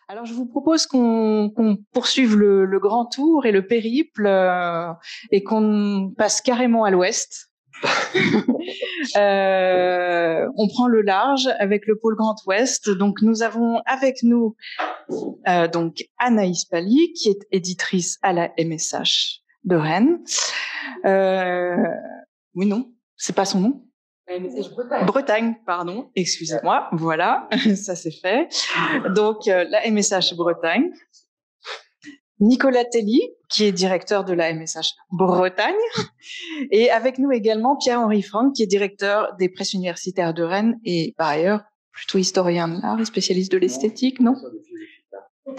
Alors, je vous propose qu'on poursuive le grand tour et le périple et qu'on passe carrément à l'ouest. On prend le large avec le pôle Grand Ouest. Donc, nous avons avec nous donc Anaïs Pally, qui est éditrice à la MSH de Rennes. Oui, non, c'est pas son nom. Bretagne. Bretagne, pardon, excusez-moi. Voilà, ça c'est fait. Donc, la MSH Bretagne. Nicolas Telly, qui est directeur de la MSH Bretagne. Et avec nous également Pierre-Henri Franck, qui est directeur des presses universitaires de Rennes et par ailleurs plutôt historien de l'art et spécialiste de l'esthétique, non?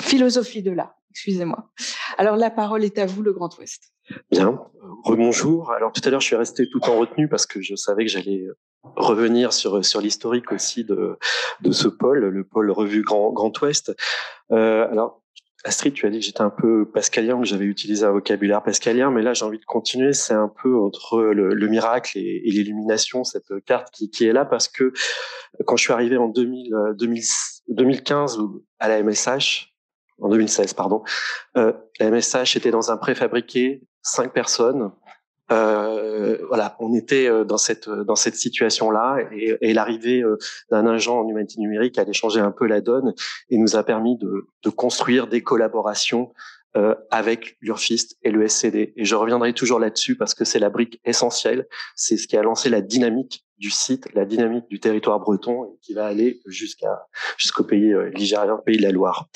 Philosophie de l'art, excusez-moi. Alors la parole est à vous, le Grand Ouest. Bien, rebonjour. Alors tout à l'heure, je suis resté tout en retenue parce que je savais que j'allais revenir sur l'historique aussi de ce pôle, le pôle Revue Grand Ouest. Alors Astrid, tu as dit que j'étais un peu pascalien, que j'avais utilisé un vocabulaire pascalien, mais là j'ai envie de continuer. C'est un peu entre le miracle et l'illumination, cette carte qui est là, parce que quand je suis arrivé en 2015 à la MSH, en 2016 pardon, la MSH était dans un préfabriqué, 5 personnes. Voilà, on était dans cette situation-là, et l'arrivée d'un agent en humanité numérique allait changer un peu la donne et nous a permis de construire des collaborations avec l'Urfist et le SCD. Et je reviendrai toujours là-dessus parce que c'est la brique essentielle, c'est ce qui a lancé la dynamique du site, la dynamique du territoire breton, et qui va aller jusqu'au pays ligérien, pays de la Loire.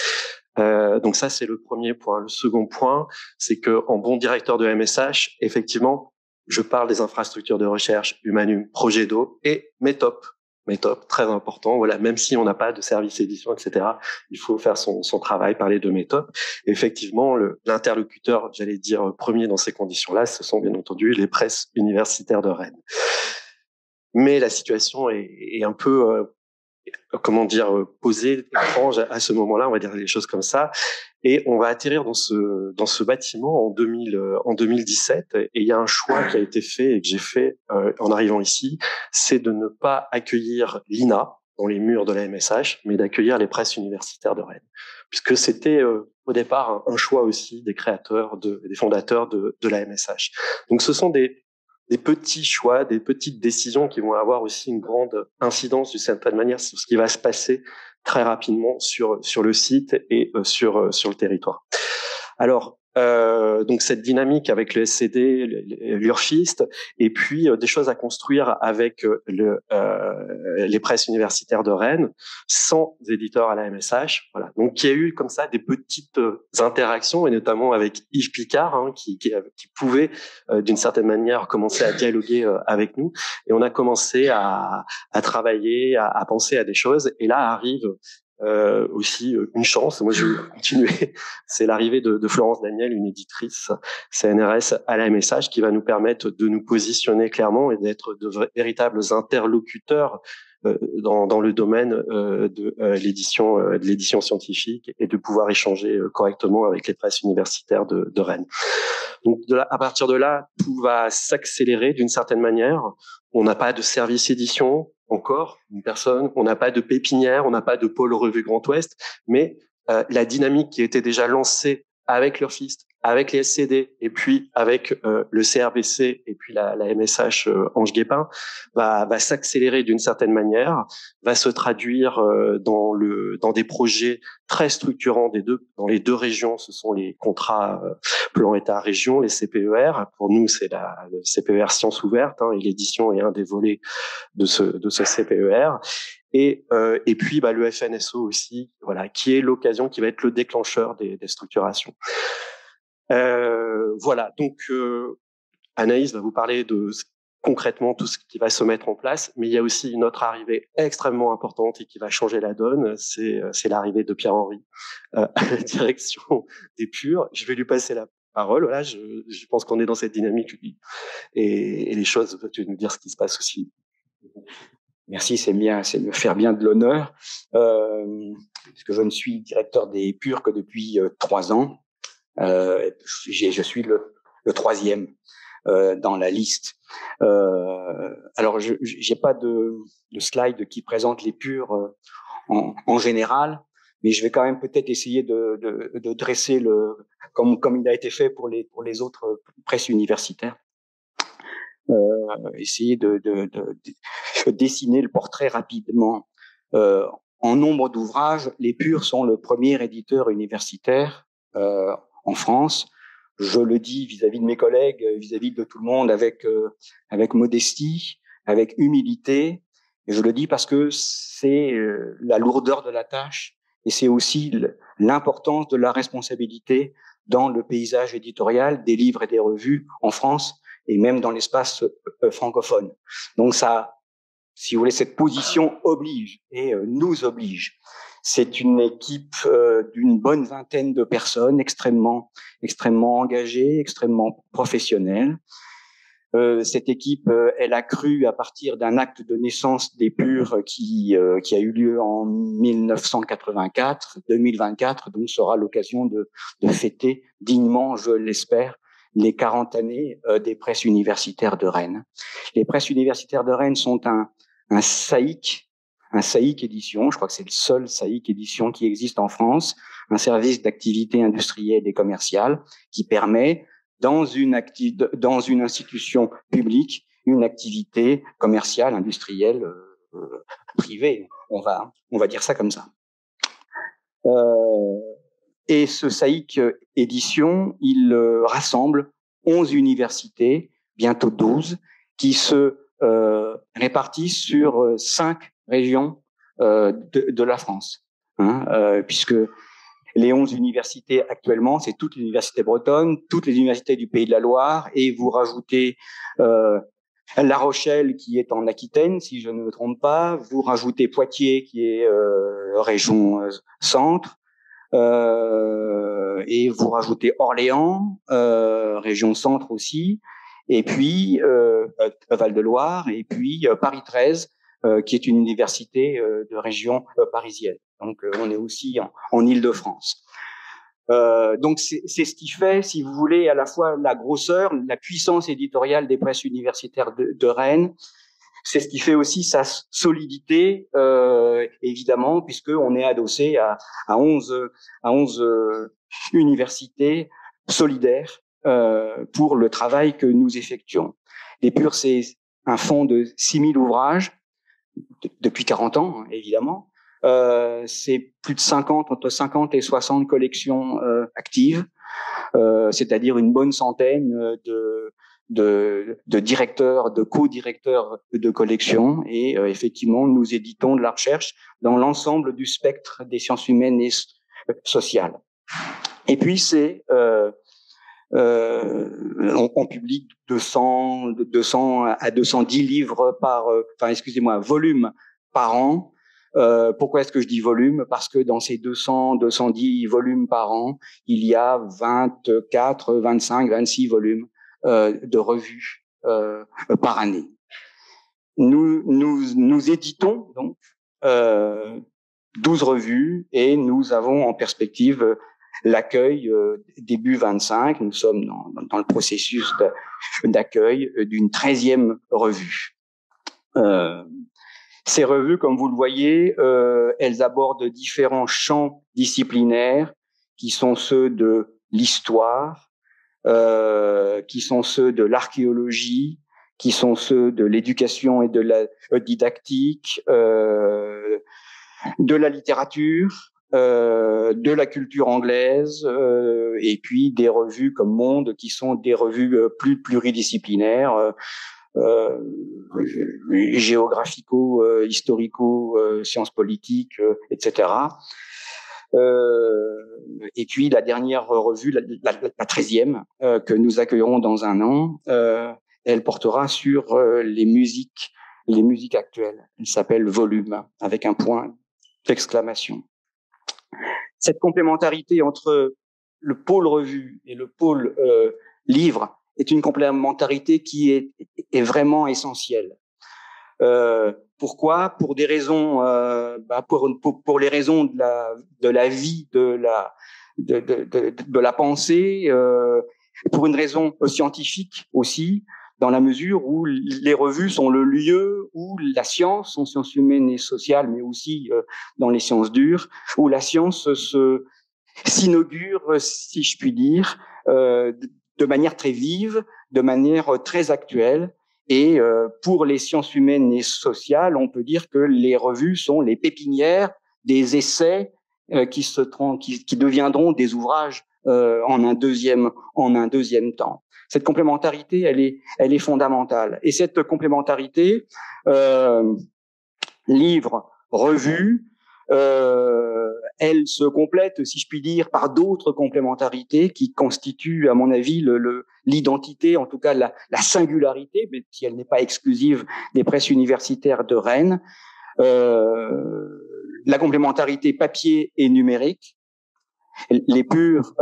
Donc ça, c'est le premier point. Le second point, c'est que en bon directeur de MSH, effectivement, je parle des infrastructures de recherche, Humanum, Projet d'eau et Métop. Métop, très important. Voilà, même si on n'a pas de service édition, etc., il faut faire son travail, parler de Métop. Et effectivement, l'interlocuteur, j'allais dire, premier dans ces conditions-là, ce sont bien entendu les presses universitaires de Rennes. Mais la situation est un peu posée, étrange à ce moment-là, on va dire les choses comme ça. Et on va atterrir dans ce bâtiment en 2017. Et il y a un choix qui a été fait et que j'ai fait en arrivant ici, c'est de ne pas accueillir l'INA dans les murs de la MSH, mais d'accueillir les presses universitaires de Rennes, puisque c'était au départ un choix aussi des créateurs, des fondateurs de la MSH. Donc ce sont des petits choix, des petites décisions qui vont avoir aussi une grande incidence d'une certaine manière sur ce qui va se passer très rapidement sur le site et sur le territoire. Alors, donc cette dynamique avec le SCD, l'Urfist, et puis des choses à construire avec les presses universitaires de Rennes, sans éditeurs à la MSH. Voilà. Donc il y a eu comme ça des petites interactions, et notamment avec Yves Picard, hein, qui pouvait d'une certaine manière commencer à dialoguer avec nous, et on a commencé à travailler, à penser à des choses, et là arrive aussi une chance, moi je vais continuer, c'est l'arrivée de Florence Daniel, une éditrice CNRS à la MSH, qui va nous permettre de nous positionner clairement et d'être de véritables interlocuteurs dans le domaine de l'édition scientifique, et de pouvoir échanger correctement avec les presses universitaires de Rennes. Donc à partir de là, tout va s'accélérer d'une certaine manière. On n'a pas de service édition encore, une personne, on n'a pas de pépinière, on n'a pas de pôle Revue Grand Ouest, mais la dynamique qui était déjà lancée avec l'Urfist, avec les SCD, et puis avec le CRBC, et puis la MSH Ange-Guépin, va s'accélérer d'une certaine manière, va se traduire dans des projets très structurants dans les deux régions. Ce sont les contrats plan État-région, les CPER. Pour nous, c'est le CPER Sciences ouvertes, hein, et l'édition est un des volets de ce CPER. Et puis le FNSO aussi, voilà, qui est l'occasion, qui va être le déclencheur des structurations. Voilà, donc Anaïs va vous parler de concrètement tout ce qui va se mettre en place, mais il y a aussi une autre arrivée extrêmement importante et qui va changer la donne, c'est l'arrivée de Pierre-Henri à la direction des Purs. Je vais lui passer la parole. Voilà, je pense qu'on est dans cette dynamique, et les choses, tu veux nous dire ce qui se passe aussi. Merci, c'est bien, c'est me faire bien de l'honneur, parce que je ne suis directeur des Purs que depuis 3 ans. Je suis le 3e dans la liste. Alors, j'ai pas de slide qui présente les Purs en général, mais je vais quand même peut-être essayer de dresser comme il a été fait pour les autres presses universitaires. Essayer de dessiner le portrait rapidement. En nombre d'ouvrages, les Purs sont le premier éditeur universitaire en France. Je le dis vis-à-vis de mes collègues, vis-à-vis de tout le monde, avec modestie, avec humilité. Et je le dis parce que c'est la lourdeur de la tâche et c'est aussi l'importance de la responsabilité dans le paysage éditorial des livres et des revues en France et même dans l'espace francophone. Donc ça, si vous voulez, cette position oblige et nous oblige. C'est une équipe d'une bonne vingtaine de personnes extrêmement engagées, extrêmement professionnelles. Cette équipe, elle a cru à partir d'un acte de naissance des Purs qui a eu lieu en 1984. 2024, donc sera l'occasion de fêter dignement, je l'espère, les 40 années des presses universitaires de Rennes. Les presses universitaires de Rennes sont un SAIC édition, je crois que c'est le seul SAIC édition qui existe en France, un service d'activité industrielle et commerciale qui permet dans une institution publique une activité commerciale, industrielle, privée. On va dire ça comme ça. Et ce SAIC édition, il rassemble 11 universités, bientôt 12, qui se répartissent sur 5 régions de la France, puisque les 11 universités actuellement, c'est toutes les universités bretonnes, toutes les universités du Pays de la Loire, et vous rajoutez La Rochelle qui est en Aquitaine, si je ne me trompe pas, vous rajoutez Poitiers qui est région centre, et vous rajoutez Orléans, région centre aussi, et puis Val-de-Loire, et puis Paris 13, qui est une université de région parisienne. Donc on est aussi en Île-de-France. Donc c'est ce qui fait, si vous voulez, à la fois la grosseur, la puissance éditoriale des presses universitaires de Rennes. C'est ce qui fait aussi sa solidité, évidemment, puisque on est adossé à 11 universités solidaires pour le travail que nous effectuons. Les Purs, c'est un fonds de 6000 ouvrages depuis 40 ans, évidemment. C'est plus de 50, entre 50 et 60 collections actives, c'est-à-dire une bonne centaine de directeurs, de co-directeurs de collection, et effectivement, nous éditons de la recherche dans l'ensemble du spectre des sciences humaines et sociales. Et puis, on publie 200 à 210 livres volumes par an. Pourquoi est-ce que je dis volume? Parce que dans ces 210 volumes par an, il y a 24, 25, 26 volumes de revues par année. Nous éditons donc 12 revues et nous avons en perspective l'accueil début 25. Nous sommes dans le processus d'accueil d'une 13e revue. Ces revues, comme vous le voyez, elles abordent différents champs disciplinaires qui sont ceux de l'histoire, qui sont ceux de l'archéologie, qui sont ceux de l'éducation et de la didactique, de la littérature, de la culture anglaise, et puis des revues comme Monde, qui sont des revues plus pluridisciplinaires, géographico, historico, sciences politiques, etc. Et puis la dernière revue, la 13e, que nous accueillerons dans un an, elle portera sur les musiques actuelles. Elle s'appelle Volume, avec un point d'exclamation. Cette complémentarité entre le pôle revue et le pôle livre est une complémentarité qui est vraiment essentielle. Pourquoi? Pour des raisons, pour les raisons de la vie, de la pensée, pour une raison scientifique aussi. dans la mesure où les revues sont le lieu où la science, en sciences humaines et sociales, mais aussi dans les sciences dures, où la science s'inaugure, si je puis dire, de manière très vive, de manière très actuelle. Et pour les sciences humaines et sociales, on peut dire que les revues sont les pépinières des essais qui deviendront des ouvrages en un deuxième temps. Cette complémentarité, elle est fondamentale. Et cette complémentarité, livre, revue, elle se complète, si je puis dire, par d'autres complémentarités qui constituent, à mon avis, l'identité, en tout cas la singularité, mais si elle n'est pas exclusive, des presses universitaires de Rennes. La complémentarité papier et numérique. Les purs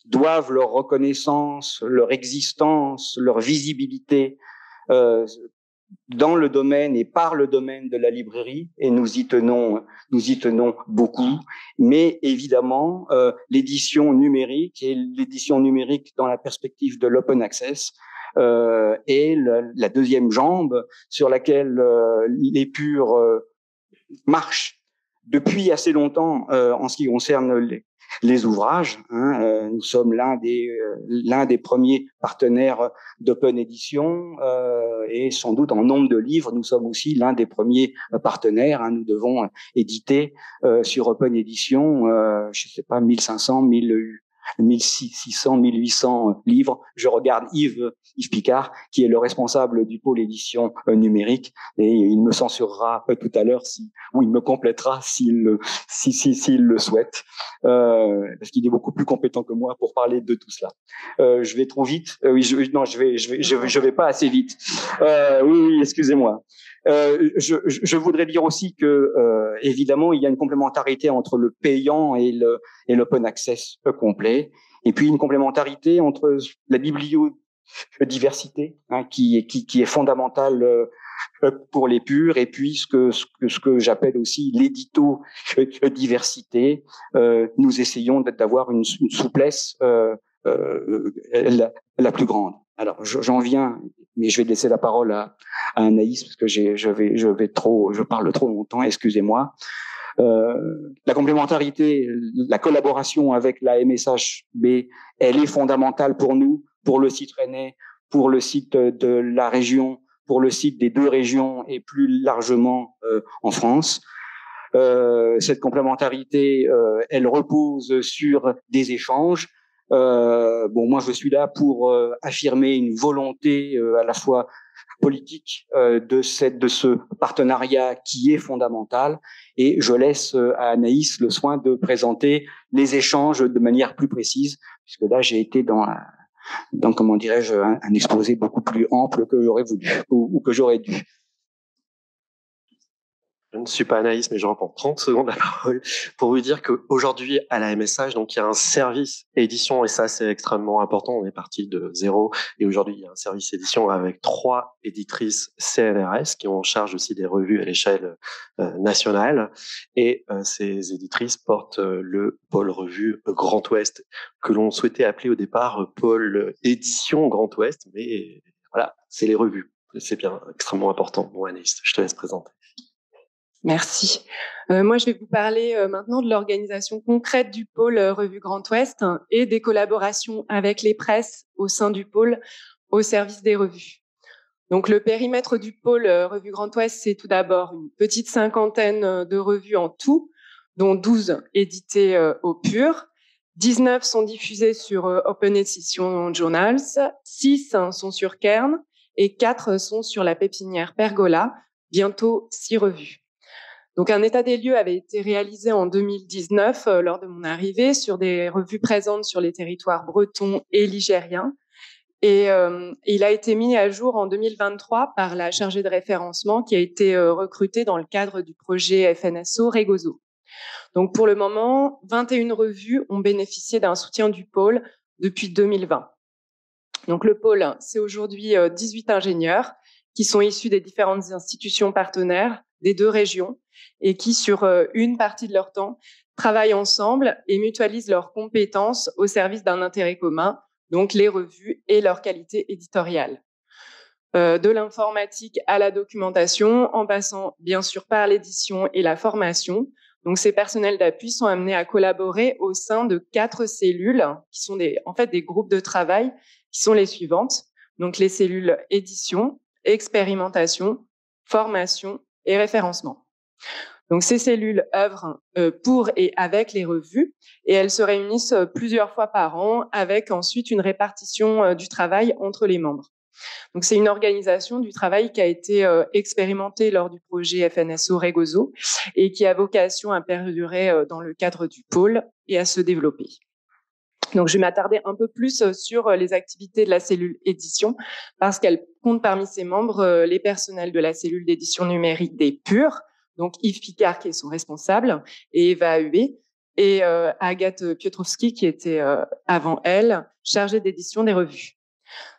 doivent leur reconnaissance, leur existence, leur visibilité dans le domaine et par le domaine de la librairie, et nous y tenons beaucoup. Mais évidemment, l'édition numérique et l'édition numérique dans la perspective de l'open access est la deuxième jambe sur laquelle les purs marchent depuis assez longtemps en ce qui concerne les ouvrages. Nous sommes l'un des premiers partenaires d'Open Edition et sans doute en nombre de livres, nous sommes aussi l'un des premiers partenaires. Nous devons éditer sur Open Edition, je sais pas, 1500, 1600, 1800 livres. Je regarde Yves Picard, qui est le responsable du pôle édition numérique, et il me censurera tout à l'heure ou il me complétera s'il le souhaite, parce qu'il est beaucoup plus compétent que moi pour parler de tout cela. Je vais trop vite. Oui, je vais pas assez vite. Oui, excusez-moi. Je voudrais dire aussi que évidemment il y a une complémentarité entre le payant et l'open access complet, et puis une complémentarité entre la bibliodiversité qui est fondamentale pour les purs, et puis ce que j'appelle aussi l'édito-diversité. Nous essayons d'avoir une souplesse la plus grande. Alors j'en viens, mais je vais laisser la parole à Anaïs parce que je parle trop longtemps, excusez-moi. La complémentarité, la collaboration avec la MSHB, elle est fondamentale pour nous, pour le site rennais, pour le site de la région, pour le site des deux régions et plus largement en France. Cette complémentarité, elle repose sur des échanges. Moi, je suis là pour affirmer une volonté à la fois politique de ce partenariat qui est fondamental, et je laisse à Anaïs le soin de présenter les échanges de manière plus précise, puisque là j'ai été dans comment dirais-je, un exposé beaucoup plus ample que j'aurais voulu ou que j'aurais dû. Je ne suis pas Anaïs, mais je reprends 30 secondes la parole pour vous dire qu'aujourd'hui, à la MSH, donc, il y a un service édition, et ça, c'est extrêmement important. On est parti de zéro, et aujourd'hui, il y a un service édition avec 3 éditrices CNRS qui ont en charge aussi des revues à l'échelle nationale. Et ces éditrices portent le pôle revue Grand Ouest, que l'on souhaitait appeler au départ pôle édition Grand Ouest, mais voilà, c'est les revues. C'est bien extrêmement important. Bon, Anaïs, je te laisse présenter. Merci. Moi, je vais vous parler maintenant de l'organisation concrète du pôle Revue Grand Ouest et des collaborations avec les presses au sein du pôle au service des revues. Donc, le périmètre du pôle Revue Grand Ouest, c'est tout d'abord une petite 50aine de revues en tout, dont 12 éditées au pur. 19 sont diffusées sur Open Edition Journals, 6 sont sur Cairn et 4 sont sur la pépinière Pergola, bientôt 6 revues. Donc, un état des lieux avait été réalisé en 2019 lors de mon arrivée sur des revues présentes sur les territoires bretons et ligériens. Et il a été mis à jour en 2023 par la chargée de référencement qui a été recrutée dans le cadre du projet FNSO Regozo. Donc, pour le moment, 21 revues ont bénéficié d'un soutien du pôle depuis 2020. Donc, le pôle, c'est aujourd'hui 18 ingénieurs qui sont issus des différentes institutions partenaires des deux régions et qui, sur une partie de leur temps, travaillent ensemble et mutualisent leurs compétences au service d'un intérêt commun, donc les revues et leur qualité éditoriale. de l'informatique à la documentation, en passant bien sûr par l'édition et la formation. Donc, ces personnels d'appui sont amenés à collaborer au sein de 4 cellules, qui sont en fait des groupes de travail, qui sont les suivantes. Donc, les cellules édition, expérimentation, formation et référencement. Donc, ces cellules œuvrent pour et avec les revues et elles se réunissent plusieurs fois par an avec ensuite une répartition du travail entre les membres. Donc, c'est une organisation du travail qui a été expérimentée lors du projet FNSO Regozo et qui a vocation à perdurer dans le cadre du pôle et à se développer. Donc, je vais m'attarder un peu plus sur les activités de la cellule édition parce qu'elle compte parmi ses membres les personnels de la cellule d'édition numérique des PUR, donc Yves Picard qui est son responsable et Eva Huet et Agathe Piotrowski qui était avant elle chargée d'édition des revues.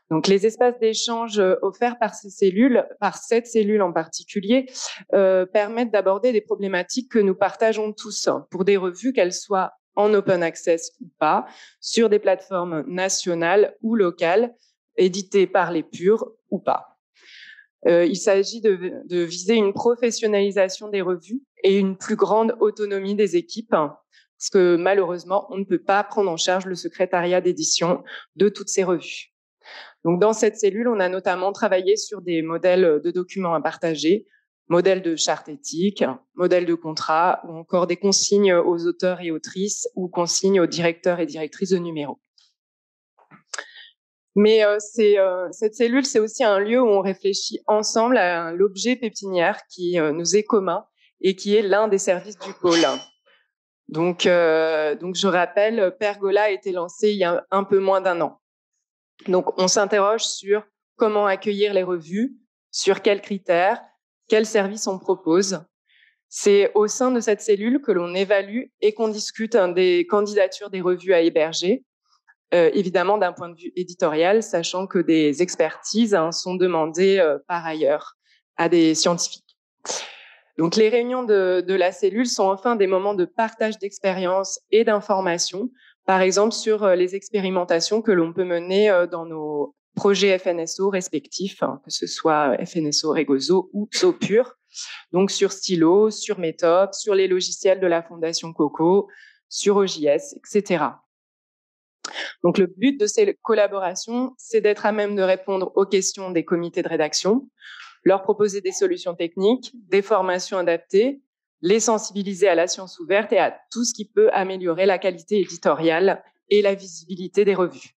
Donc, les espaces d'échange offerts par cette cellule en particulier, permettent d'aborder des problématiques que nous partageons tous pour des revues, qu'elles soient en open access ou pas, sur des plateformes nationales ou locales, éditées par les PUR ou pas. Il s'agit de viser une professionnalisation des revues et une plus grande autonomie des équipes, parce que malheureusement, on ne peut pas prendre en charge le secrétariat d'édition de toutes ces revues. Donc, dans cette cellule, on a notamment travaillé sur des modèles de documents à partager, modèles de charte éthique, modèles de contrat, ou encore des consignes aux auteurs et autrices, ou consignes aux directeurs et directrices de numéros. Mais cette cellule, c'est aussi un lieu où on réfléchit ensemble à l'objet pépinière qui nous est commun et qui est l'un des services du pôle. Donc, je rappelle, Pergola a été lancé il y a un peu moins d'1 an. Donc, on s'interroge sur comment accueillir les revues, sur quels critères, quels services on propose. C'est au sein de cette cellule que l'on évalue et qu'on discute des candidatures des revues à héberger, évidemment d'un point de vue éditorial, sachant que des expertises sont demandées par ailleurs à des scientifiques. Donc, les réunions de la cellule sont enfin des moments de partage d'expériences et d'informations, par exemple sur les expérimentations que l'on peut mener dans nos projets FNSO respectifs, que ce soit FNSO Regozo ou Zopur, donc sur Stylo, sur Méthode, sur les logiciels de la Fondation Coco, sur OJS, etc. Donc, le but de ces collaborations, c'est d'être à même de répondre aux questions des comités de rédaction, leur proposer des solutions techniques, des formations adaptées, les sensibiliser à la science ouverte et à tout ce qui peut améliorer la qualité éditoriale et la visibilité des revues.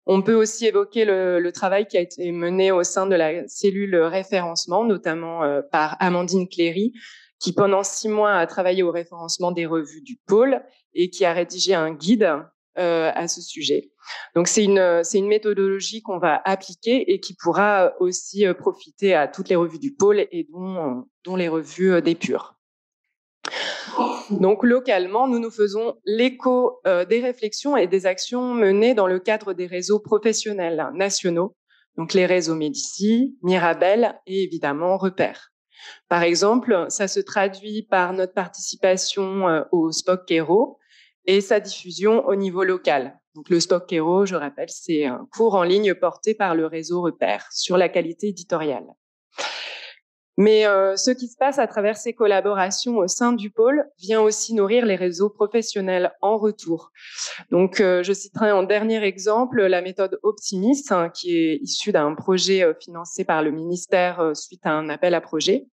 On peut aussi évoquer le travail qui a été mené au sein de la cellule référencement, notamment par Amandine Cléry, qui pendant 6 mois a travaillé au référencement des revues du pôle et qui a rédigé un guide à ce sujet. Donc, c'est une méthodologie qu'on va appliquer et qui pourra aussi profiter à toutes les revues du pôle et dont les revues des PUR. Donc, localement, nous faisons l'écho des réflexions et des actions menées dans le cadre des réseaux professionnels nationaux, donc les réseaux Médicis, Mirabel et évidemment Repère. Par exemple, ça se traduit par notre participation au SPOC Kero et sa diffusion au niveau local. Donc, le SPOC Kero, je rappelle, c'est un cours en ligne porté par le réseau Repère sur la qualité éditoriale. Mais ce qui se passe à travers ces collaborations au sein du pôle vient aussi nourrir les réseaux professionnels en retour. Donc, je citerai en dernier exemple la méthode Optimis, qui est issue d'un projet financé par le ministère suite à un appel à projet.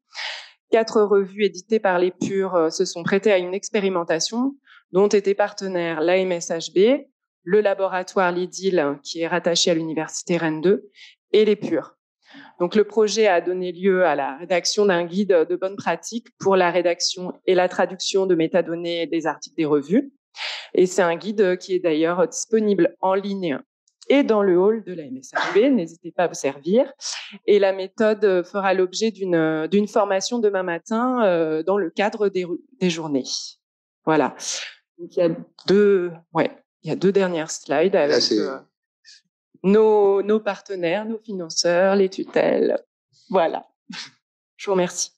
4 revues éditées par les PUR se sont prêtées à une expérimentation dont étaient partenaires l'AMSHB, le laboratoire Lidil, qui est rattaché à l'université Rennes 2, et les PUR. Donc, le projet a donné lieu à la rédaction d'un guide de bonnes pratiques pour la rédaction et la traduction de métadonnées des articles des revues. Et c'est un guide qui est d'ailleurs disponible en ligne et dans le hall de la MSHB. N'hésitez pas à vous servir. Et la méthode fera l'objet d'une formation demain matin dans le cadre des journées. Voilà. Donc, il y a 2 dernières slides avec nos partenaires, nos financeurs, les tutelles. Voilà. Je vous remercie.